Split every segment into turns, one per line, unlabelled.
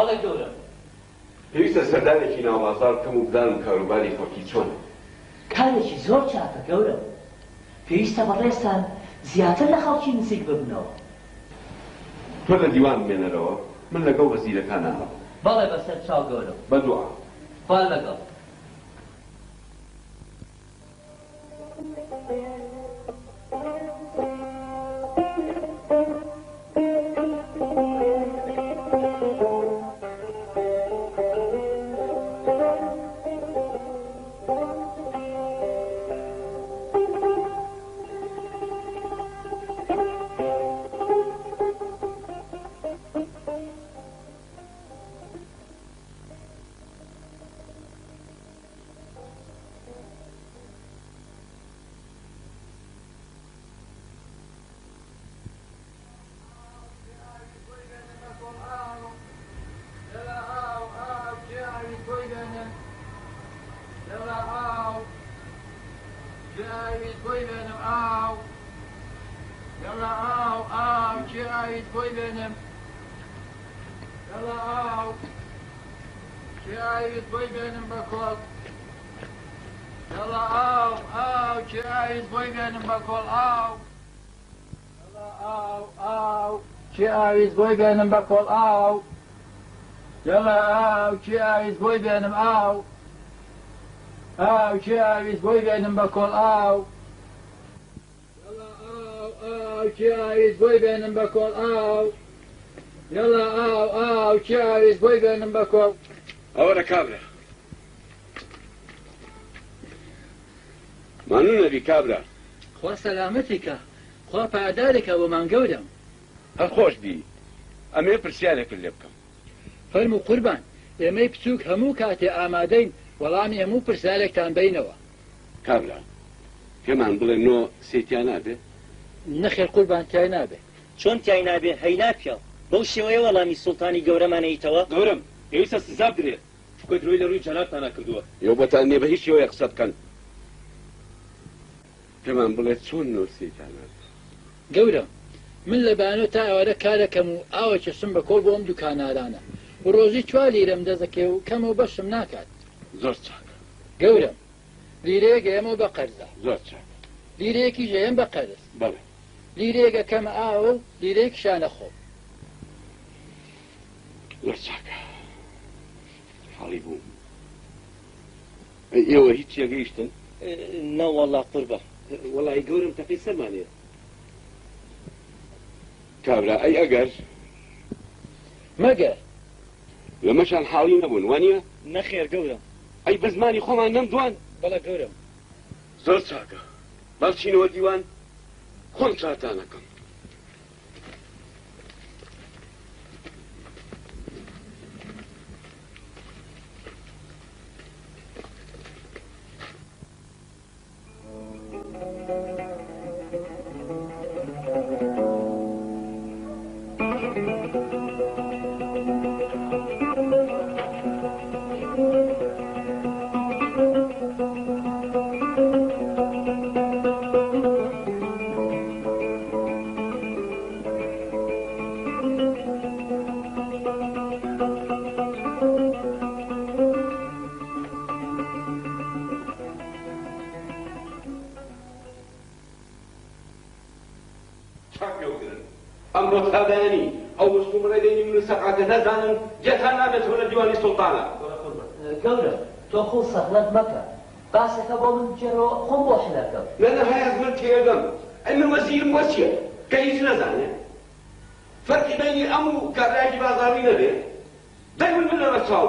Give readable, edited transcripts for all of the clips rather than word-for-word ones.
بەڵێ گەورە
پێویستە سەردانێکی ناوبازار بکەم و بدانم کاروباری خەڵکی چۆنە.
کارێکی زۆر چاکە گەورە، پێویستە بەڕێستان زیاتر لە خەڵکی نزیک ببنەوە.
تۆ لە دیوان بمێنەرەوە، من لەگەڵ وەزیرەکان ئەمە.
بەڵێ بەسەر چاو گەورە.
بەدوعا.
خوا لەگەڵ.
ئاویز بۆی بێنم بە کۆڵ ئاو یەڵا ئاو چی ئاویز بۆی بێنم ئاو ئاو چی ئاویز بۆی بێنم بە کۆڵ ئاو یەڵا ئاو ئاو چی ئاویز بۆی بێنم بە کۆڵ ئاو یەڵا ئاو ئاو چی ئاویز بۆی بێنم بە کۆڵ
ئەوەرە کابرا مانوو نەبی کابرا
خوا سەلامەتیکە خوا پادارێکە بۆمان گەورم
هەر خۆش بی ئەمێ پرسیارێکت لێ بکەم
فەرموو قوربان ئێمەی بچووک هەموو کاتێ ئامادەین وەڵامی هەموو پرسیارێکتان بینەوە
کابرا پێمان بڵێ نۆ سێتیان نابێ
نەخێر قوربان تیای نابێ
چۆن تیای نابێ هەینا پیاو بەو شێوەیە وەڵامی سوڵتانی گەورەمانەیتەوە
گەورم پێویستە سزا بدرێت چکە درۆی لە ڕووی جەلاتتان نەکردووە یۆبەتان نییە بە هیچ شێوەیە قسە بکەن پێمان بڵێ چۆن نۆ سێتیان نابێ
گەورە من لە بانۆ تا ئەوەرە کارەکەم و ئاوەکە سم بە کۆڵ بۆ ئەم دوکانارانە و ڕۆژی 4 لیرەم دەزەکێ و کەمەوە بەشم ناکات
زۆر چاکە
گەورم لیرەیەک ئێمە بە قەرزە
زۆر چاکە
لیرەیەکی ژەیەم بە قەرز
بەڵێ
لیرەیەکە کەمە ئاوە و لیرەیەک شانە خۆ
زۆر چاکە حاڵی بووم ئێوە هیچ یەگەیشتن
نەوەڵا قوربە
وەڵی گەورم تەقی سەرمانێ کابرا ئەی ئەگەر
مەگەر
لەمەشان حاڵی نەبوون وانە
نەخێر گەورە
ئەی بە زمانی خۆمان نەمدوان
بەڵە گەورم
زۆر چاکە بەڵچینەوە دیوان خۆم چاتانەکەم ئەمڕۆ تابانی ئەو وشکومڕێدەینی من سەقاتە نەزانن جێتان نابێتەوە لە دیوانی سوڵتانە
گەورە تۆ خۆ سەغلەت مەکە باسەکە بۆ من بجێرەوە خۆم بۆ حلەکەم
لە نەهایەت من تێدەم ئەی من وەزیرم وەچیە کە هیچ نەزانێ فەرقی بینی ئەم و کابراایکی بازاڕی نەبێ دەی من بنەرە چاو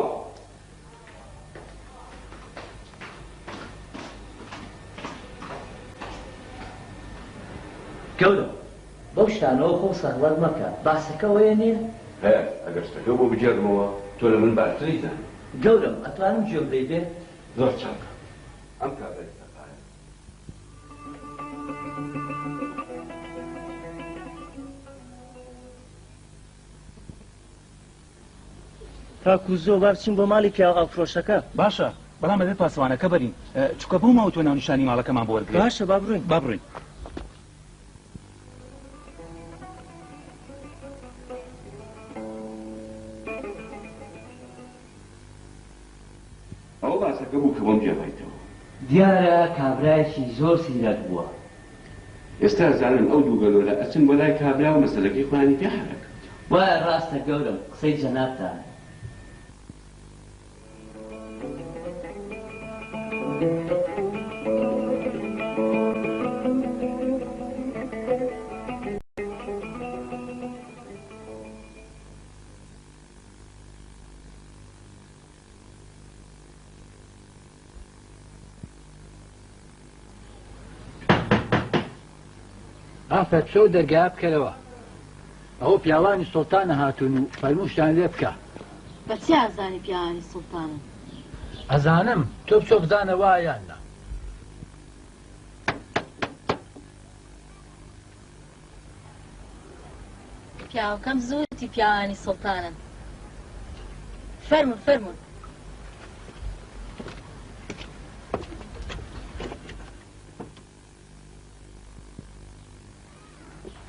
گەورە بەو شتانەوە خۆ سەغلەت مەکە باسەکە وەیە نییە
هەیە ئەگەر شتەکە بۆ بجێڕمەوە تۆ لە من باشتری زانێ
گەورم ئەتوانم گوێم لێ بێ
زۆر چاکە ئەم کابرای سەقایە
کاکو زۆ با بچین بۆ ماڵی پیا ئاوفرۆشەکە
باشە بەڵام بەبێ پاسوانەکە بەرین چکە بۆ ماوە تۆ ناونیشانی ماڵەکەمان بۆ وەرگێ
باشە با بڕۆین
با بڕۆین
دیارە کابرایەکی زۆر سیرەت بووە.
ئێستا زانم ئەو دوو گەلۆرە ئەچن بۆ لای کابرا و مەسەلەکەی خۆیانی پێ حەلەکە.
وایە ڕاستە گەورم قسەی جەنابتانە.
ئافەت چۆ دەرگا بکەرەوە ئەوە پیاوانی سوڵتانە هاتوون و فەرمووشتان لێ بکە.
بەچی ئازانی پیاوانی سوڵتانن؟
ئەزانم تۆ بچۆ بزانە وایان نا.
پیاوەکەم زووتی پیاوانی سوڵتانن. فەرمون فەرمون.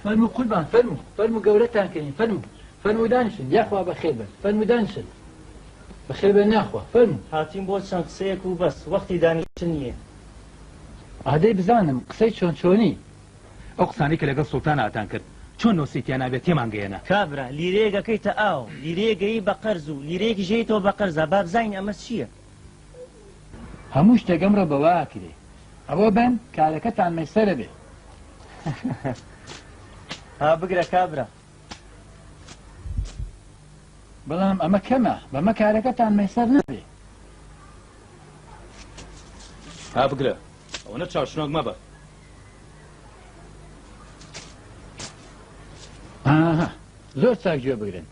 فەرمو قوربان فەرمو گەورەتان کەین فەرمو دانیشن یاخوا بەخێر بن فەرمو دانیشن بەخێر بن ناخوا فەرمو.
هاتیم بۆ چەند قسەیەک و بەس وەختی دانیشتن نییە.
ئادەی بزانم قسەی چۆن چۆنی.
ئەو قسانی کە لەگەڵ سوڵتان هاتان کرد چۆن نۆسیتیان نابێت تێمان گەیەنە.
کابرا لیرەیەکەکەیتە ئاو لیرەیەگەی بە قەرز و لیرەیەکی ژێیتەوە بە قەرزە با بزانین ئەمە چییە.
هەموو شتێگەمڕە بەوا کرێ ئەوە بن کارەکەتان مەسەرە بێ.
ها بگرە کابرا.
بەڵام ئەمە کەمە بەمە کارەکەتان مەسەر نەبێ.
ها بگرە ئەوەنە چاوشنۆک مەبە.
زۆر چاک گوێ بگرن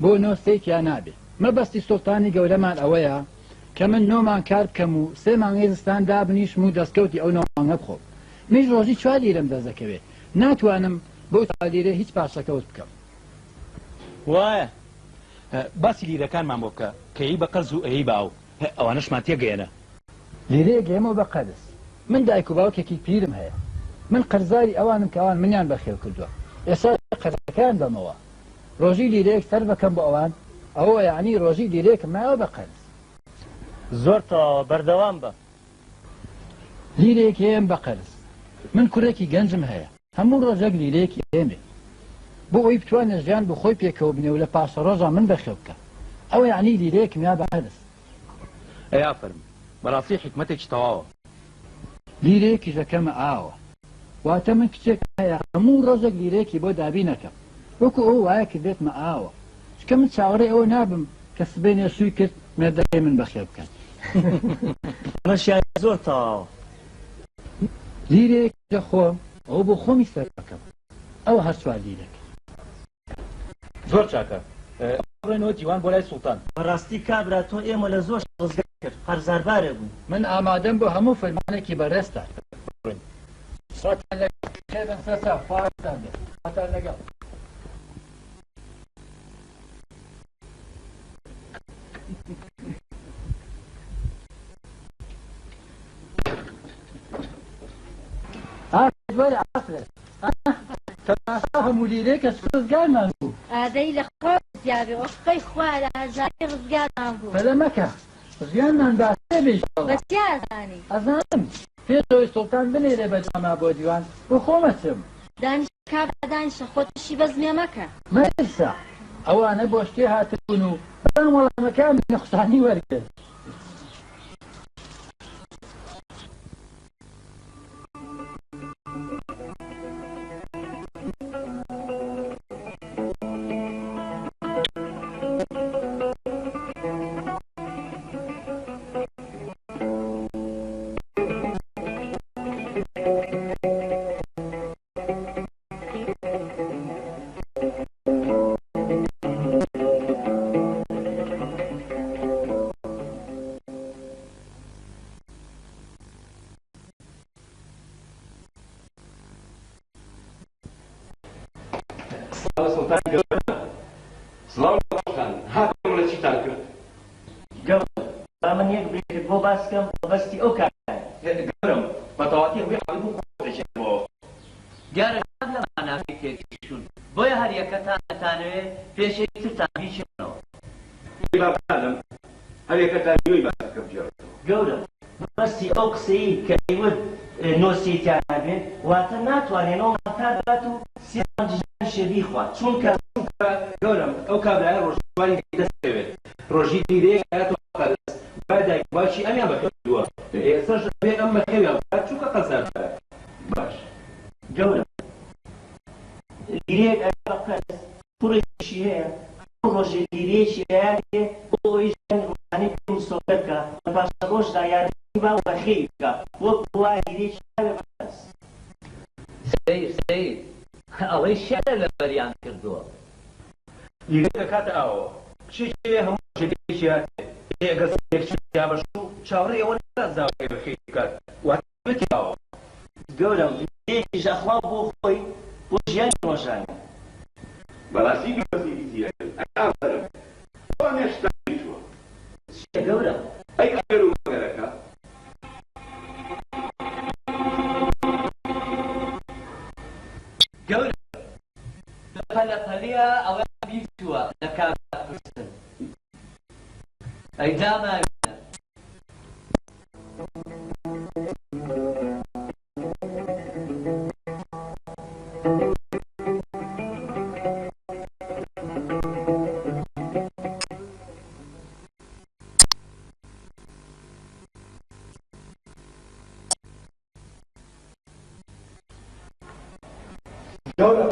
بۆ نۆستەیەکیان نابێ. مەبەستی سوڵتانی گەورەمان ئەوەیە کە من نۆمان کار بکەم و 3 مانگی زستان دابنیشم و دەستکەوتی ئەو نۆمانگە بخۆم. میش ڕۆژی 4 لیرەم دەست دەکەوێت ناتوانم بۆ 4 لیرە هیچ پاشەکەوت بکەم.
وایە
باسی لیرەکانمان بۆ بکە کە هی بە قەرز و ئەهی باو ئەوانەشمان تێگەیەنە.
لیرەیە گەیمەوە بە قەرز. من دایک و باوکێکی پیرم هەیە. من قەرزاری ئەوانم کە ئەوان منیان بەخێو کردووە. ئێستا قەرزەکان بەمەوە ڕۆژی لیرەیەک سەر بەکەم بۆ ئەوان ئەوە یعنی ڕۆژی لیرەیەکم مایەوە بە قەرز.
زۆر تەواوە بەردەوام بە.
لیرەیەک هەیەم بە قەرز. من کوڕێکی گەنجم هەیە هەموو ڕۆژێک لیرەیەکی ئێمێ بۆ ئەوی بتوانێت ژیان بۆ خۆی پێکەوە بنێ و لە پاشە ڕۆژە من بەخێو بکە. ئەوە یعنی لیرەیەکم یا بە قەرز.
ئەیا فەرم بەڕاستی حکمەتێکی تەواوە.
لیرەیەکی ژەکەمە ئاوە واتە من کچێک هەیە هەموو ڕۆژێک لیرەیەکی بۆ دابی نەکەم وەکو ئەو وایە کردێتمە ئاوە چکە من چاوەڕێ ئەوە نابم کە سبێنێ سووی کرد مێردەکەی من بەخێو بکەن.
مەشیان زۆر تەواوە.
لیرەیەکی دەخۆم ئەو بۆ خۆمی سەر بکەم ئەوە هەر 4 لیرەکە.
زۆر چاکە بڕێنەوە دیوان بۆ لای سوڵتان.
بەڕاستی کابرا تۆ ئێمە لە زۆر ڕزگار کرد هەرزاربارێ بوو.
من ئامادەم بۆ هەموو فەرمانێکی بەڕێستە. لەگەڵ هەموو لیرەیەکە ڕزگارمان بوو.
ئادەی لە خۆ زیابێ وەخقەی خوا لە هەژاری ڕزگارمان بوو.
بەلە مەکە ژیانمان باشێ بێ.
بەچی ئازانی؟
ئەزانم پێشەوەی سوڵتان بنێرێ بەجاما بۆ دیوان بۆ خۆمەچم.
دانیش کابرا دانیشە خۆتشی بەزمێ مەکە.
مەرسا ئەوانە بۆ شتێ هاتبوون و بەڵام وەڵامەکان نەخسانی وەرگرت.
سڵاو هاتم لە چیتان کرد؟
گەورە من یەک بریکت بۆ باسکەم بەستی ئەو کارە
گەورم بەتەواتی ڕووی حەڵی بوو خۆشێتەوە.
دیارە لەمان نافی تێکیشون بۆیە هەر یەکەتانەتانەوێ پێشەی ترتان بیچێنەوە.
بابانم هەر یەکەتان نوێی باسکە بجێڕێتەوە.
گەورە بەستی
ئەو قسەی کە ئێوە نۆسیتیان بێن واتە ناتوانێنەوە تا بات و سیانجیان شێبی خوات چونکە
گەورم ئەو کابرایە ڕۆژوانی دەستەوێت ڕۆژی دیرەیە دەست بادای باشی ئەمیان بەکردووە ئێستاش بێ ئەم بەکەویان چووکە قەزار باش
گەورم لیرەیەک ئەگەر قەرز کوڕێکی هەیە ڕۆژێ لیرەیەکی هەیە بۆی ژیان ڕۆژانەی پێم سۆبەت بکە لە پاشە ڕۆژدا یارمەتی با وەخێی بکە وەک وای لیرەیەکی هەیە بەس
سەیر ئەوەی شێرە لە بەریان کردووە
لیرە دەکاتە ئاوە کچێکی هەموو شتێکی هاتێ ئەگەر سێکچیا بەش و چاوەڕێی ئەوە نازاوەکەی بەخێی بکات واتە بکەوە
گەورم لیرەیەکیش ئەخوا بۆ خۆی بۆ ژیانی ڕۆژانە
بەڕاستی بەزیری زیاتر ئەکابرم بۆ نێشتانی چووە
چیە گەورم
ئەی ئەگەر و مەگەرەکە
گەورە لەپەلەپەلەیە ئەوە بیستووە لە کابرا پرسن ئەی داماوێنە
گەورە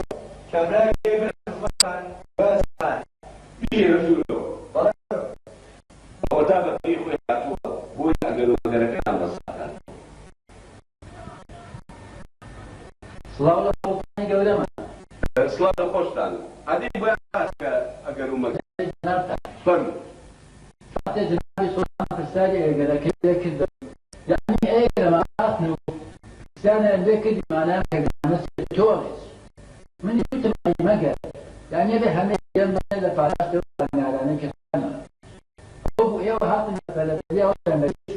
کابرای بەرزمان بەسان بیرە ژوورەوە ئەوەتا بەپێی خۆی هاتووە بۆی ئەگەر و مەگەرەکان بەساکان
سڵاو لە سڵتانی گەورەمە
سڵاو لە خۆشتان عەدی بۆیان هاتکە ئەگەر و مەگەرە فەرموو
فاتێ جنابی سڵتان پرسیاری ئێگەرەکەی لێکردە یعنی ئێگەرەمە هاتن و پرسیانیان لێکردی مانایان ئێگەرانە تۆڵێس من وتم مەگەر یعنی بێ هەمێ گەمە لە پاراستەوە بەنگارانەی کردانە بۆ ئێوە هاتن لە پەلەپەلیەوە دەمەریچ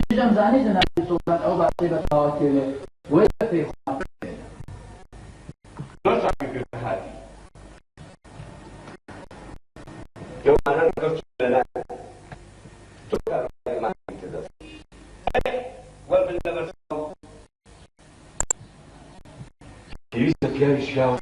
دیدەم زانی جنابی سڵتان ئەو باسی بە تەواوەتێوێ وەی بەپێی خۆم
نۆشاکی کرد هاتی گەوانان گەوچ لەلایە تۆ کارمانی کردە وەربن لەبەرسەوە پێویستە پیاوی شیاو